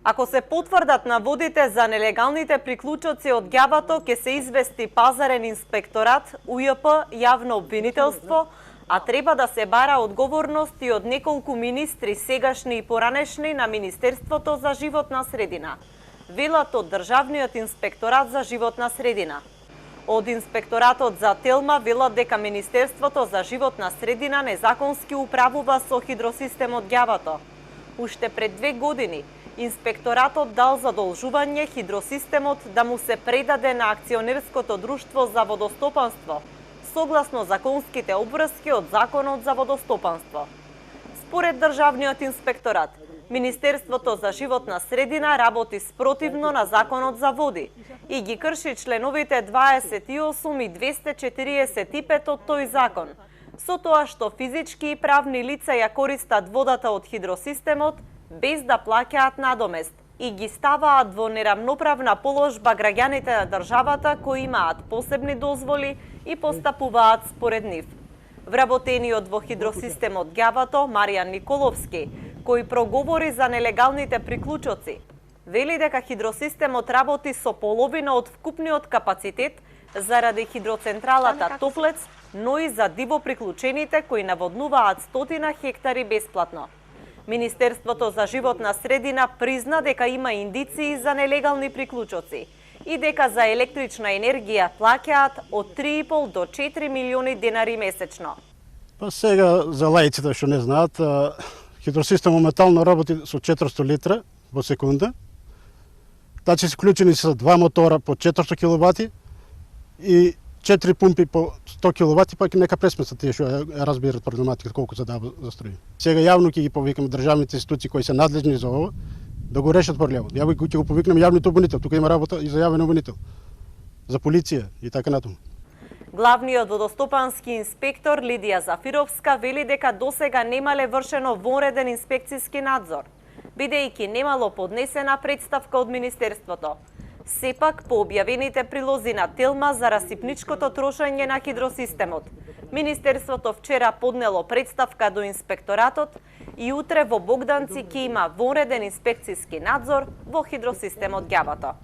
Ако се потврдат наводите за нелегалните приклучоци од ѓавато, ќе се извести пазарен инспекторат, УЈП, јавно обвинителство, а треба да се бара одговорност и од неколку министри сегашни и поранешни на Министерството за животна средина. Велат од Државниот инспекторат за животна средина. Од Инспекторатот за Телма велат дека Министерството за животна средина незаконски управува со хидросистемот ѓавато. Уште пред 2 години Инспекторатот дал задолжување хидросистемот да му се предаде на акционерското друштво за водостопанство, согласно законските обврски од Законот за водостопанство. Според Државниот инспекторат, Министерството за животна средина работи спротивно на Законот за води и ги крши членовите 28 и 245 од тој закон, со тоа што физички и правни лица ја користат водата од хидросистемот без да плаќаат надомест и ги ставаат во неравноправна положба граѓаните на државата кои имаат посебни дозволи и постапуваат според нив. Вработениот во хидросистемот ѓавато Маријан Николовски, кој проговори за нелегалните приклучоци, вели дека хидросистемот работи со половина од вкупниот капацитет заради хидроцентралата Топлец, но и за диво приклучените кои наводнуваат 100 хектари бесплатно. Министерството за животна средина призна дека има индиции за нелегални приклучоци и дека за електрична енергија плаќаат од 3,5 до 4 милиони денари месечно. Па сега за лаиците што не знаат, хидросистем моментално работи со 400 литра во секунда. Значи се вклучени се 2 мотора по 400 киловати и 4 пумпи по 100 киловати, пак нека пресмесат тие што разбират проблематика колку се дава за струја. Сега јавно ќе ги повикаме државните институции кои се надлежни за ова да го решат проблемот. Ја ќе го повикнем јавниот обвинител, тука има работа и за јавен обвинител, за полиција и така натаму. Главниот водостопански инспектор Лидија Зафировска вели дека досега немале вршено вонреден инспекциски надзор, бидејќи немало поднесена представка од Министерството. Сепак, по објавените прилози на Телма за расипничкото трошење на хидросистемот, Министерството вчера поднело представка до инспекторатот и утре во Богданци ќе има вонреден инспекциски надзор во хидросистемот ѓавато.